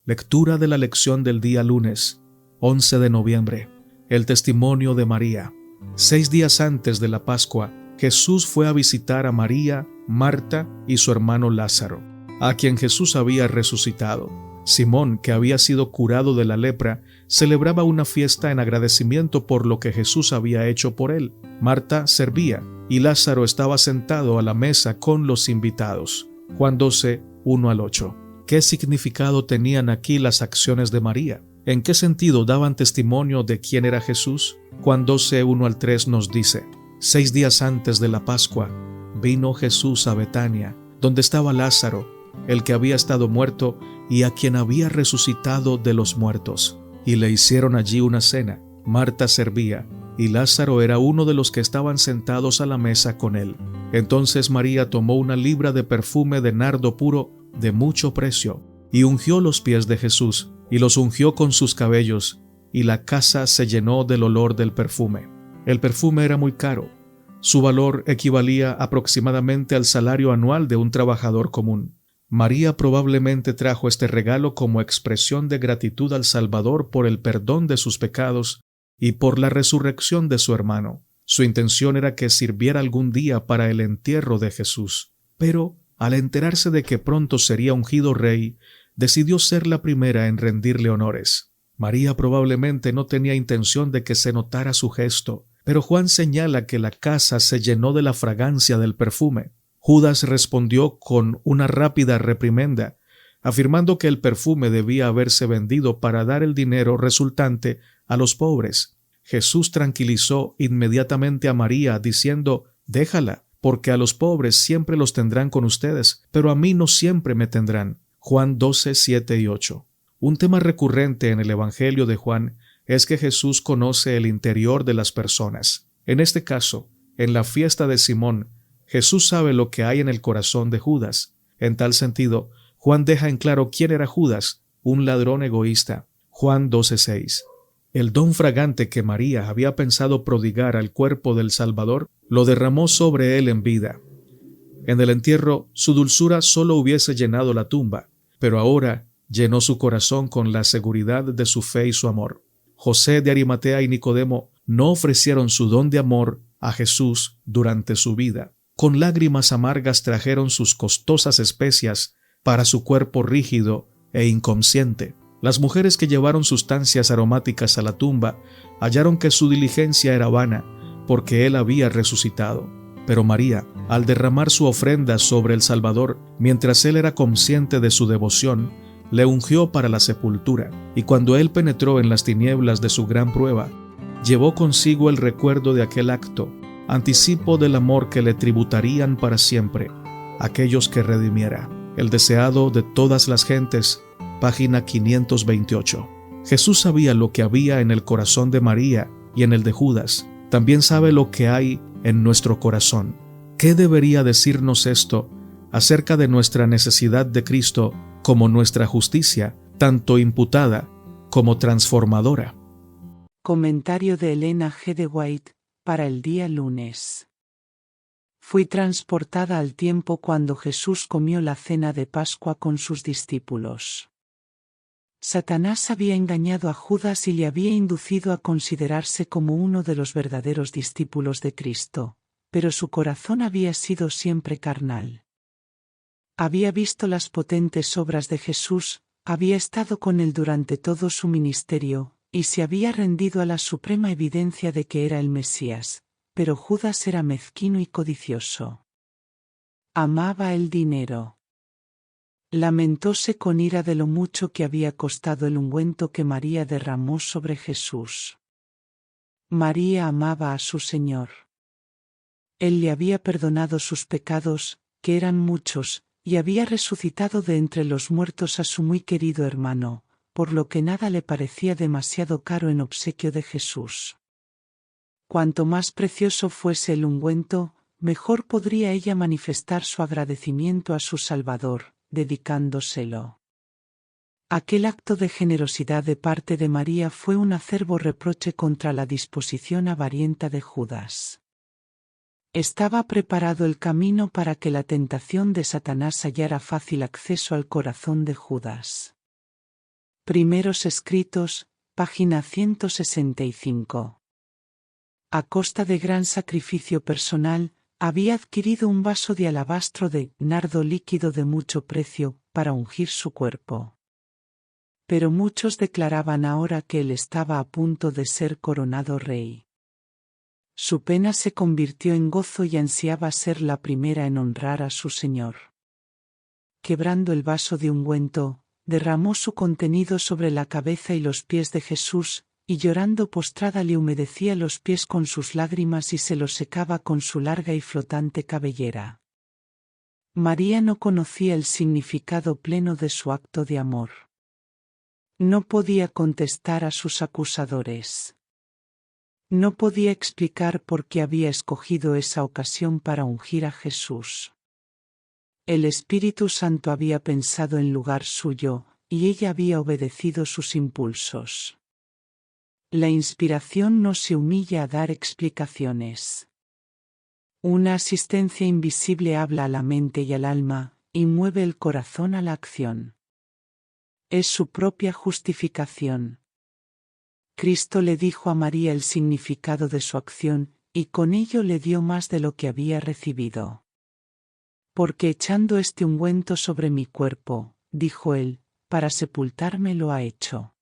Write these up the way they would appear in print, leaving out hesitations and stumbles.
Lectura de la lección del día lunes, 11 de noviembre. El testimonio de María. 6 días antes de la Pascua, Jesús fue a visitar a María, Marta y su hermano Lázaro, a quien Jesús había resucitado. Simón, que había sido curado de la lepra, celebraba una fiesta en agradecimiento por lo que Jesús había hecho por él. Marta servía y Lázaro estaba sentado a la mesa con los invitados. Juan 12, 1 al 8. ¿Qué significado tenían aquí las acciones de María? ¿En qué sentido daban testimonio de quién era Jesús? Juan 12, 1 al 3 nos dice: 6 días antes de la Pascua, vino Jesús a Betania, donde estaba Lázaro, el que había estado muerto y a quien había resucitado de los muertos. Y le hicieron allí una cena. Marta servía, y Lázaro era uno de los que estaban sentados a la mesa con él. Entonces María tomó una libra de perfume de nardo puro de mucho precio, y ungió los pies de Jesús, y los ungió con sus cabellos, y la casa se llenó del olor del perfume. El perfume era muy caro. Su valor equivalía aproximadamente al salario anual de un trabajador común. María probablemente trajo este regalo como expresión de gratitud al Salvador por el perdón de sus pecados y por la resurrección de su hermano. Su intención era que sirviera algún día para el entierro de Jesús. Pero, al enterarse de que pronto sería ungido rey, decidió ser la primera en rendirle honores. María probablemente no tenía intención de que se notara su gesto, pero Juan señala que la casa se llenó de la fragancia del perfume. Judas respondió con una rápida reprimenda, afirmando que el perfume debía haberse vendido para dar el dinero resultante a los pobres. Jesús tranquilizó inmediatamente a María, diciendo: «Déjala, porque a los pobres siempre los tendrán con ustedes, pero a mí no siempre me tendrán». Juan 12, 7 y 8. Un tema recurrente en el Evangelio de Juan es que Jesús conoce el interior de las personas. En este caso, en la fiesta de Simón, Jesús sabe lo que hay en el corazón de Judas. En tal sentido, Juan deja en claro quién era Judas, un ladrón egoísta. Juan 12:6. El don fragante que María había pensado prodigar al cuerpo del Salvador lo derramó sobre él en vida. En el entierro, su dulzura solo hubiese llenado la tumba, pero ahora llenó su corazón con la seguridad de su fe y su amor. José de Arimatea y Nicodemo no ofrecieron su don de amor a Jesús durante su vida. Con lágrimas amargas trajeron sus costosas especias para su cuerpo rígido e inconsciente. Las mujeres que llevaron sustancias aromáticas a la tumba hallaron que su diligencia era vana, porque él había resucitado. Pero María, al derramar su ofrenda sobre el Salvador, mientras él era consciente de su devoción, le ungió para la sepultura, y cuando él penetró en las tinieblas de su gran prueba, llevó consigo el recuerdo de aquel acto, anticipo del amor que le tributarían para siempre aquellos que redimiera. El deseado de todas las gentes, página 528. Jesús sabía lo que había en el corazón de María y en el de Judas. También sabe lo que hay en nuestro corazón. ¿Qué debería decirnos esto acerca de nuestra necesidad de Cristo como nuestra justicia, tanto imputada como transformadora? Comentario de Elena G. de White, para el día lunes. Fui transportada al tiempo cuando Jesús comió la cena de Pascua con sus discípulos. Satanás había engañado a Judas y le había inducido a considerarse como uno de los verdaderos discípulos de Cristo, pero su corazón había sido siempre carnal. Había visto las potentes obras de Jesús, había estado con él durante todo su ministerio, y se había rendido a la suprema evidencia de que era el Mesías, pero Judas era mezquino y codicioso. Amaba el dinero. Lamentóse con ira de lo mucho que había costado el ungüento que María derramó sobre Jesús. María amaba a su Señor. Él le había perdonado sus pecados, que eran muchos, y había resucitado de entre los muertos a su muy querido hermano, por lo que nada le parecía demasiado caro en obsequio de Jesús. Cuanto más precioso fuese el ungüento, mejor podría ella manifestar su agradecimiento a su Salvador, dedicándoselo. Aquel acto de generosidad de parte de María fue un acerbo reproche contra la disposición avarienta de Judas. Estaba preparado el camino para que la tentación de Satanás hallara fácil acceso al corazón de Judas. Primeros Escritos, página 165. A costa de gran sacrificio personal, había adquirido un vaso de alabastro de nardo líquido de mucho precio para ungir su cuerpo. Pero muchos declaraban ahora que él estaba a punto de ser coronado rey. Su pena se convirtió en gozo y ansiaba ser la primera en honrar a su Señor. Quebrando el vaso de ungüento, derramó su contenido sobre la cabeza y los pies de Jesús, y llorando postrada le humedecía los pies con sus lágrimas y se los secaba con su larga y flotante cabellera. María no conocía el significado pleno de su acto de amor. No podía contestar a sus acusadores. No podía explicar por qué había escogido esa ocasión para ungir a Jesús. El Espíritu Santo había pensado en lugar suyo, y ella había obedecido sus impulsos. La inspiración no se humilla a dar explicaciones. Una asistencia invisible habla a la mente y al alma, y mueve el corazón a la acción. Es su propia justificación. Cristo le dijo a María el significado de su acción, y con ello le dio más de lo que había recibido. Porque echando este ungüento sobre mi cuerpo, dijo él, para sepultarme lo ha hecho.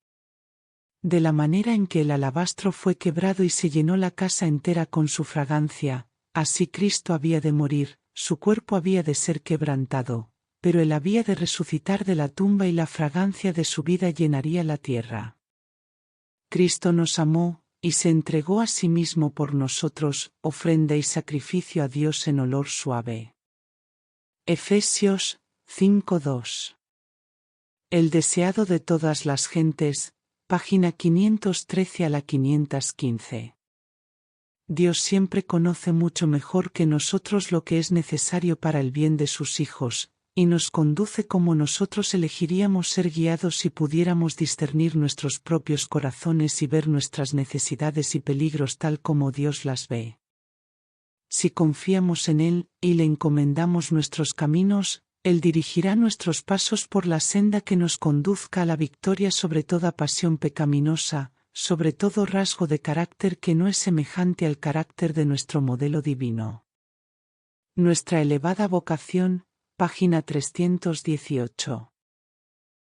De la manera en que el alabastro fue quebrado y se llenó la casa entera con su fragancia, así Cristo había de morir, su cuerpo había de ser quebrantado, pero él había de resucitar de la tumba y la fragancia de su vida llenaría la tierra. Cristo nos amó, y se entregó a sí mismo por nosotros, ofrenda y sacrificio a Dios en olor suave. Efesios 5:2. El deseado de todas las gentes, página 513 a la 515. Dios siempre conoce mucho mejor que nosotros lo que es necesario para el bien de sus hijos, y nos conduce como nosotros elegiríamos ser guiados si pudiéramos discernir nuestros propios corazones y ver nuestras necesidades y peligros tal como Dios las ve. Si confiamos en Él y le encomendamos nuestros caminos, Él dirigirá nuestros pasos por la senda que nos conduzca a la victoria sobre toda pasión pecaminosa, sobre todo rasgo de carácter que no es semejante al carácter de nuestro modelo divino. Nuestra elevada vocación, página 318.